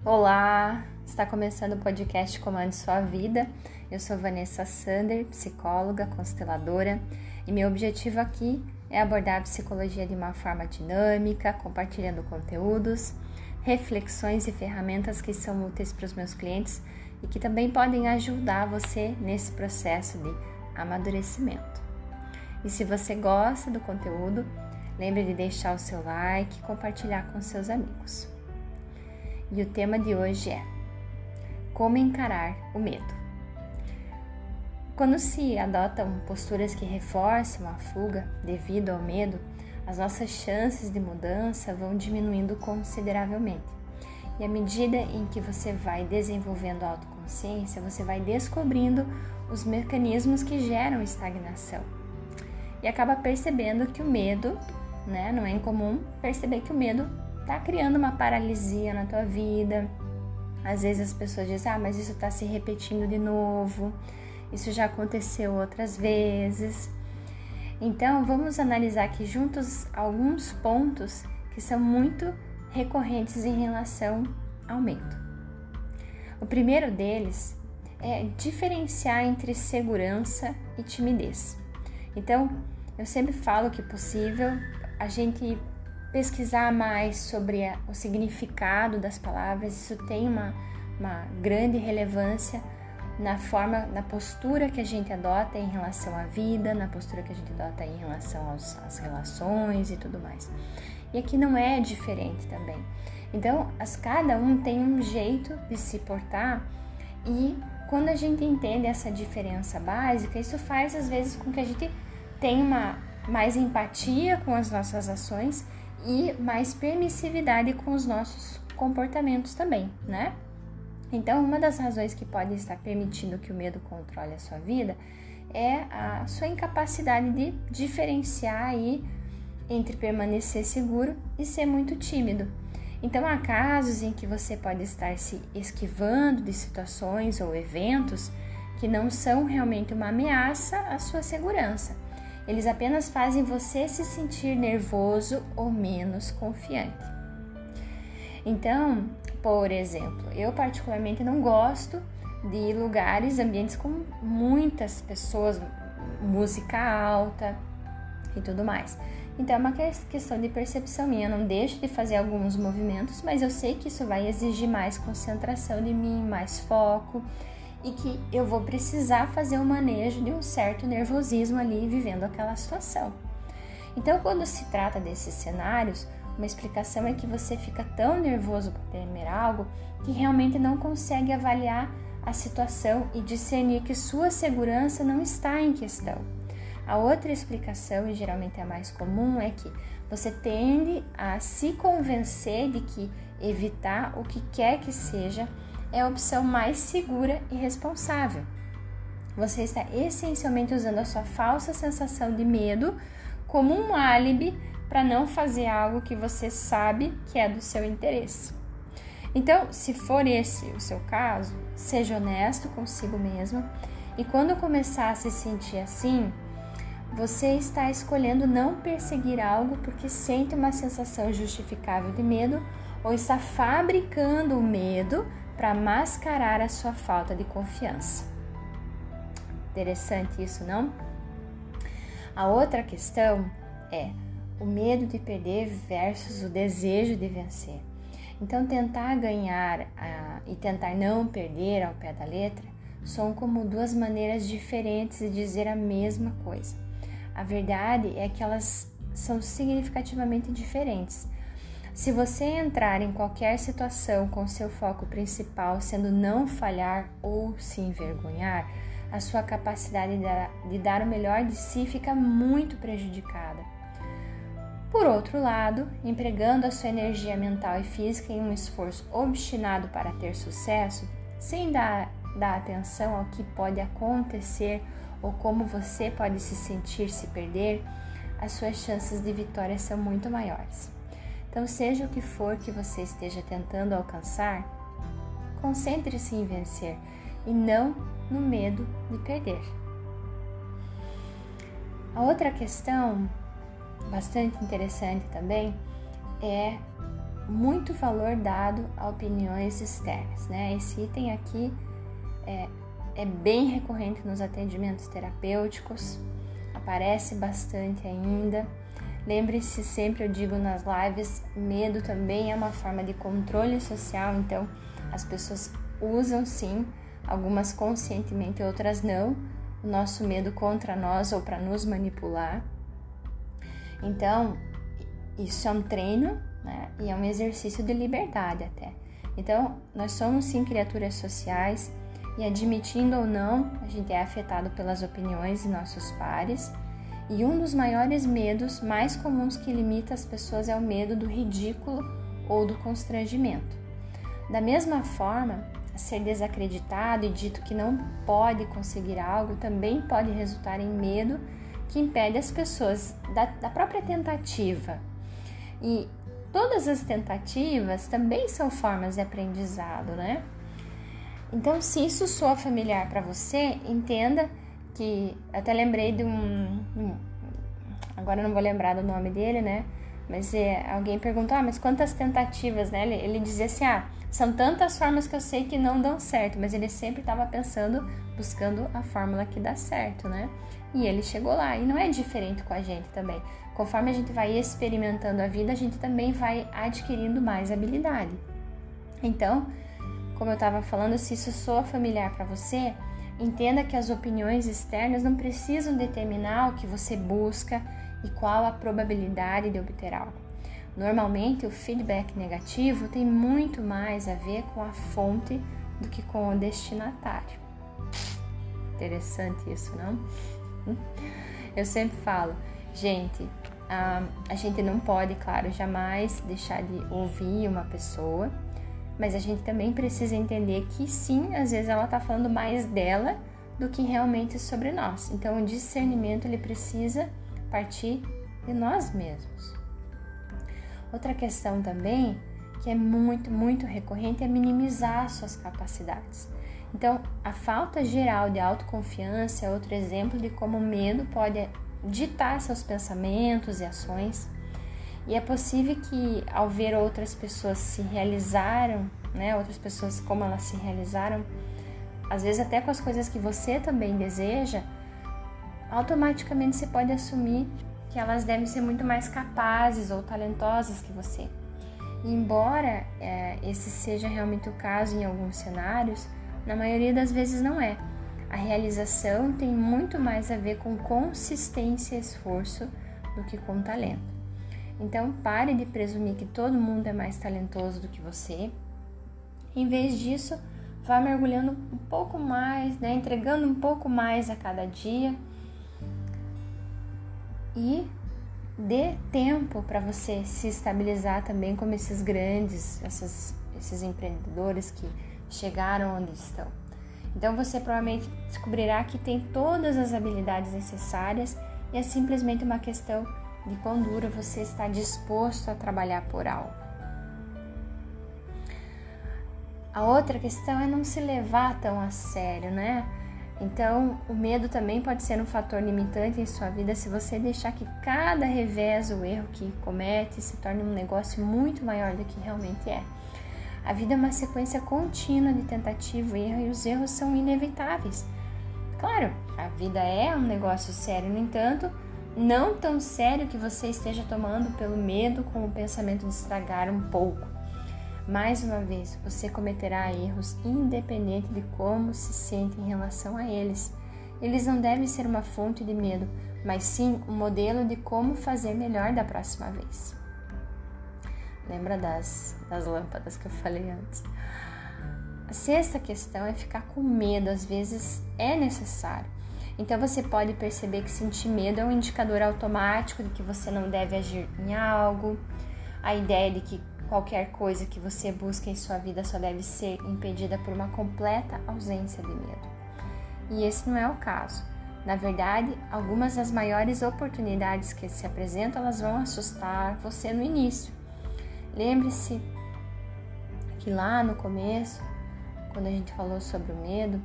Olá, está começando o podcast Comande Sua Vida. Eu sou Vanessa Sander, psicóloga, consteladora, e meu objetivo aqui é abordar a psicologia de uma forma dinâmica, compartilhando conteúdos, reflexões e ferramentas que são úteis para os meus clientes e que também podem ajudar você nesse processo de amadurecimento. E se você gosta do conteúdo, lembre de deixar o seu like e compartilhar com seus amigos. E o tema de hoje é como encarar o medo. Quando se adotam posturas que reforçam a fuga devido ao medo, as nossas chances de mudança vão diminuindo consideravelmente. E à medida em que você vai desenvolvendo a autoconsciência, você vai descobrindo os mecanismos que geram estagnação. E acaba percebendo que o medo, não é incomum perceber que o medo está criando uma paralisia na tua vida. Às vezes as pessoas dizem, mas isso está se repetindo de novo, isso já aconteceu outras vezes. Então vamos analisar aqui juntos alguns pontos que são muito recorrentes em relação ao medo. O primeiro deles é diferenciar entre segurança e timidez. Então eu sempre falo que é possível a gente pesquisar mais sobre o significado das palavras. Isso tem uma grande relevância na postura que a gente adota em relação à vida, na postura que a gente adota em relação às relações e tudo mais. E aqui não é diferente também. Então, cada um tem um jeito de se portar, e quando a gente entende essa diferença básica, isso faz às vezes com que a gente tenha mais empatia com as nossas ações e mais permissividade com os nossos comportamentos também, né? Então, uma das razões que pode estar permitindo que o medo controle a sua vida é a sua incapacidade de diferenciar aí entre permanecer seguro e ser muito tímido. Então, há casos em que você pode estar se esquivando de situações ou eventos que não são realmente uma ameaça à sua segurança. Eles apenas fazem você se sentir nervoso ou menos confiante. Então, por exemplo, eu particularmente não gosto de ambientes com muitas pessoas, música alta e tudo mais. Então é uma questão de percepção minha, eu não deixo de fazer alguns movimentos, mas eu sei que isso vai exigir mais concentração de mim, mais foco, e que eu vou precisar fazer o manejo de um certo nervosismo ali vivendo aquela situação. Então, quando se trata desses cenários, uma explicação é que você fica tão nervoso por temer algo que realmente não consegue avaliar a situação e discernir que sua segurança não está em questão. A outra explicação, e geralmente a mais comum, é que você tende a se convencer de que evitar o que quer que seja é a opção mais segura e responsável. Você está essencialmente usando a sua falsa sensação de medo como um álibi para não fazer algo que você sabe que é do seu interesse. Então, se for esse o seu caso, seja honesto consigo mesmo, e quando começar a se sentir assim, você está escolhendo não perseguir algo porque sente uma sensação justificável de medo, ou está fabricando o medo para mascarar a sua falta de confiança. Interessante isso, não? A outra questão é o medo de perder versus o desejo de vencer. Então, tentar ganhar e tentar não perder ao pé da letra são como duas maneiras diferentes de dizer a mesma coisa. A verdade é que elas são significativamente diferentes. Se você entrar em qualquer situação com seu foco principal sendo não falhar ou se envergonhar, a sua capacidade de dar o melhor de si fica muito prejudicada. Por outro lado, empregando a sua energia mental e física em um esforço obstinado para ter sucesso, sem dar atenção ao que pode acontecer ou como você pode se sentir se perder, as suas chances de vitória são muito maiores. Então, seja o que for que você esteja tentando alcançar, concentre-se em vencer e não no medo de perder. A outra questão bastante interessante também é muito valor dado a opiniões externas, né? Esse item aqui é bem recorrente nos atendimentos terapêuticos, aparece bastante ainda. Lembre-se, sempre eu digo nas lives, medo também é uma forma de controle social, então as pessoas usam sim, algumas conscientemente, outras não, o nosso medo contra nós ou para nos manipular. Então, isso é um treino, né? E é um exercício de liberdade até. Então, nós somos sim criaturas sociais e, admitindo ou não, a gente é afetado pelas opiniões de nossos pares. E um dos maiores medos mais comuns que limita as pessoas é o medo do ridículo ou do constrangimento. Da mesma forma, ser desacreditado e dito que não pode conseguir algo também pode resultar em medo que impede as pessoas da própria tentativa. E todas as tentativas também são formas de aprendizado, né? Então, se isso soa familiar para você, entenda que... Até lembrei de agora eu não vou lembrar do nome dele, né? Mas alguém perguntou, mas quantas tentativas, né? Ele dizia assim, são tantas formas que eu sei que não dão certo, mas ele sempre estava pensando, buscando a fórmula que dá certo, né? E ele chegou lá, e não é diferente com a gente também. Conforme a gente vai experimentando a vida, a gente também vai adquirindo mais habilidade. Então, como eu estava falando, se isso soa familiar para você, entenda que as opiniões externas não precisam determinar o que você busca e qual a probabilidade de obter algo. Normalmente, o feedback negativo tem muito mais a ver com a fonte do que com o destinatário. Interessante isso, não? Eu sempre falo, gente, a gente não pode, claro, jamais deixar de ouvir uma pessoa, mas a gente também precisa entender que sim, às vezes ela está falando mais dela do que realmente sobre nós. Então, o discernimento ele precisa partir de nós mesmos. Outra questão também, que é muito, muito recorrente, é minimizar suas capacidades. Então, a falta geral de autoconfiança é outro exemplo de como o medo pode ditar seus pensamentos e ações. E é possível que, ao ver outras pessoas se realizaram, né, outras pessoas como elas se realizaram, às vezes até com as coisas que você também deseja, automaticamente você pode assumir que elas devem ser muito mais capazes ou talentosas que você. E embora esse seja realmente o caso em alguns cenários, na maioria das vezes não é. A realização tem muito mais a ver com consistência e esforço do que com talento. Então, pare de presumir que todo mundo é mais talentoso do que você. Em vez disso, vá mergulhando um pouco mais, né? Entregando um pouco mais a cada dia. E dê tempo para você se estabilizar também como esses grandes, esses empreendedores que chegaram onde estão. Então você provavelmente descobrirá que tem todas as habilidades necessárias e é simplesmente uma questão de quão duro você está disposto a trabalhar por algo. A outra questão é não se levar tão a sério, né? Então, o medo também pode ser um fator limitante em sua vida se você deixar que cada revés ou erro que comete se torne um negócio muito maior do que realmente é. A vida é uma sequência contínua de tentativa e erro e os erros são inevitáveis. Claro, a vida é um negócio sério, no entanto, não tão sério que você esteja tomando pelo medo com o pensamento de estragar um pouco. Mais uma vez, você cometerá erros independente de como se sente em relação a eles. Eles não devem ser uma fonte de medo, mas sim um modelo de como fazer melhor da próxima vez. Lembra das lâmpadas que eu falei antes? A sexta questão é ficar com medo, às vezes é necessário. Então você pode perceber que sentir medo é um indicador automático de que você não deve agir em algo, a ideia de que qualquer coisa que você busca em sua vida só deve ser impedida por uma completa ausência de medo. E esse não é o caso. Na verdade, algumas das maiores oportunidades que se apresentam, elas vão assustar você no início. Lembre-se que lá no começo, quando a gente falou sobre o medo,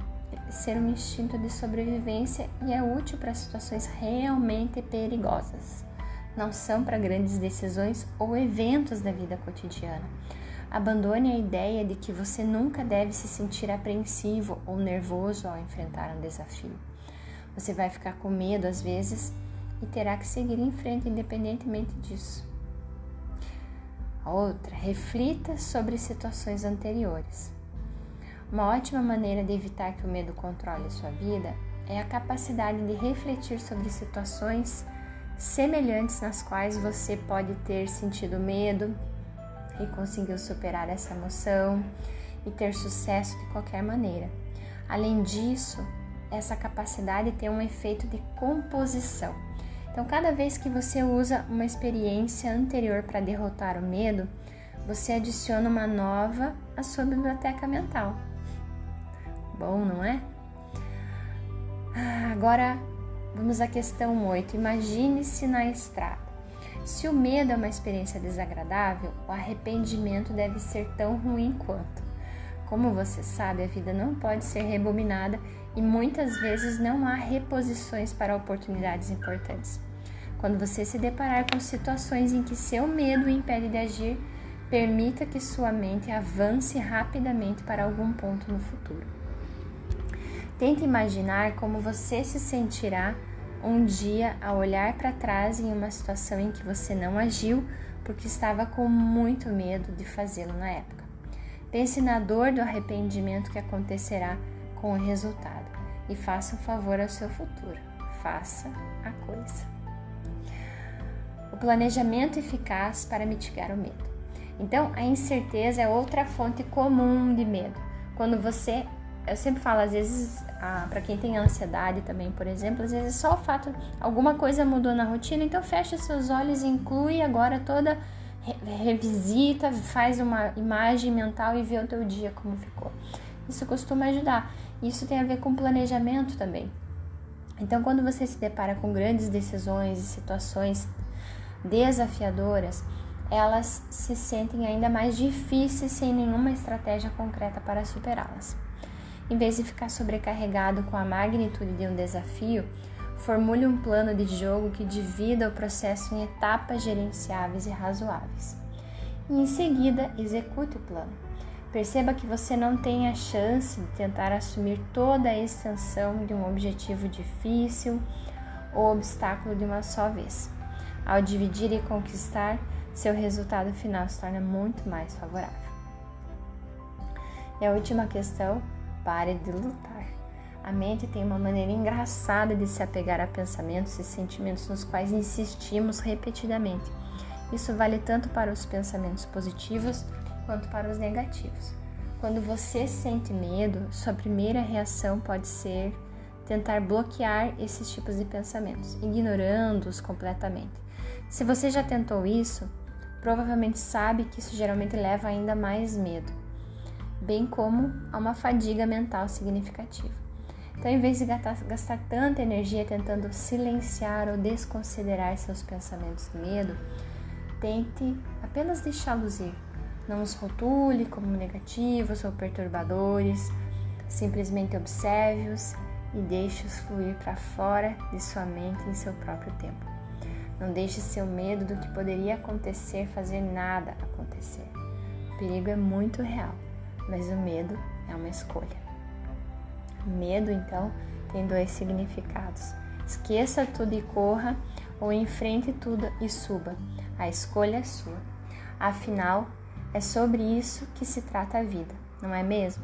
ser um instinto de sobrevivência e é útil para situações realmente perigosas. não são para grandes decisões ou eventos da vida cotidiana. Abandone a ideia de que você nunca deve se sentir apreensivo ou nervoso ao enfrentar um desafio. Você vai ficar com medo às vezes e terá que seguir em frente independentemente disso. Outra, reflita sobre situações anteriores. Uma ótima maneira de evitar que o medo controle sua vida é a capacidade de refletir sobre situações semelhantes nas quais você pode ter sentido medo e conseguiu superar essa emoção e ter sucesso de qualquer maneira. Além disso, essa capacidade tem um efeito de composição. Então, cada vez que você usa uma experiência anterior para derrotar o medo, você adiciona uma nova à sua biblioteca mental. Bom, não é? Agora, vamos à questão 8. Imagine-se na estrada. Se o medo é uma experiência desagradável, o arrependimento deve ser tão ruim quanto. Como você sabe, a vida não pode ser rebobinada e muitas vezes não há reposições para oportunidades importantes. Quando você se deparar com situações em que seu medo o impede de agir, permita que sua mente avance rapidamente para algum ponto no futuro. Tente imaginar como você se sentirá um dia ao olhar para trás em uma situação em que você não agiu porque estava com muito medo de fazê-lo na época. Pense na dor do arrependimento que acontecerá com o resultado e faça um favor ao seu futuro. Faça a coisa. O planejamento eficaz para mitigar o medo. Então, a incerteza é outra fonte comum de medo. Quando você, eu sempre falo, às vezes, para quem tem ansiedade também, por exemplo, às vezes só o fato, alguma coisa mudou na rotina, então fecha seus olhos e inclui agora toda, revisita, faz uma imagem mental e vê o teu dia como ficou. Isso costuma ajudar. Isso tem a ver com planejamento também. Então, quando você se depara com grandes decisões e situações desafiadoras, elas se sentem ainda mais difíceis sem nenhuma estratégia concreta para superá-las. Em vez de ficar sobrecarregado com a magnitude de um desafio, formule um plano de jogo que divida o processo em etapas gerenciáveis e razoáveis. E em seguida, execute o plano. Perceba que você não tem a chance de tentar assumir toda a extensão de um objetivo difícil ou obstáculo de uma só vez. Ao dividir e conquistar, seu resultado final se torna muito mais favorável. E a última questão, pare de lutar. A mente tem uma maneira engraçada de se apegar a pensamentos e sentimentos nos quais insistimos repetidamente. Isso vale tanto para os pensamentos positivos quanto para os negativos. Quando você sente medo, sua primeira reação pode ser tentar bloquear esses tipos de pensamentos, ignorando-os completamente. Se você já tentou isso, provavelmente sabe que isso geralmente leva a ainda mais medo, bem como a uma fadiga mental significativa. Então, em vez de gastar tanta energia tentando silenciar ou desconsiderar seus pensamentos de medo, tente apenas deixá-los ir. Não os rotule como negativos ou perturbadores, simplesmente observe-os e deixe-os fluir para fora de sua mente em seu próprio tempo. Não deixe seu medo do que poderia acontecer fazer nada acontecer. O perigo é muito real, mas o medo é uma escolha. O medo, então, tem dois significados. Esqueça tudo e corra, ou enfrente tudo e suba. A escolha é sua. Afinal, é sobre isso que se trata a vida, não é mesmo?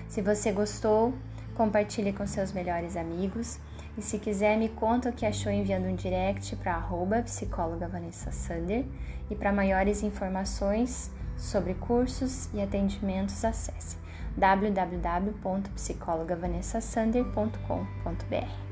Se você gostou, compartilhe com seus melhores amigos. E se quiser, me conta o que achou enviando um direct para @psicóloga Vanessa Sander. E para maiores informações sobre cursos e atendimentos, acesse www.psicologavanessasander.com.br.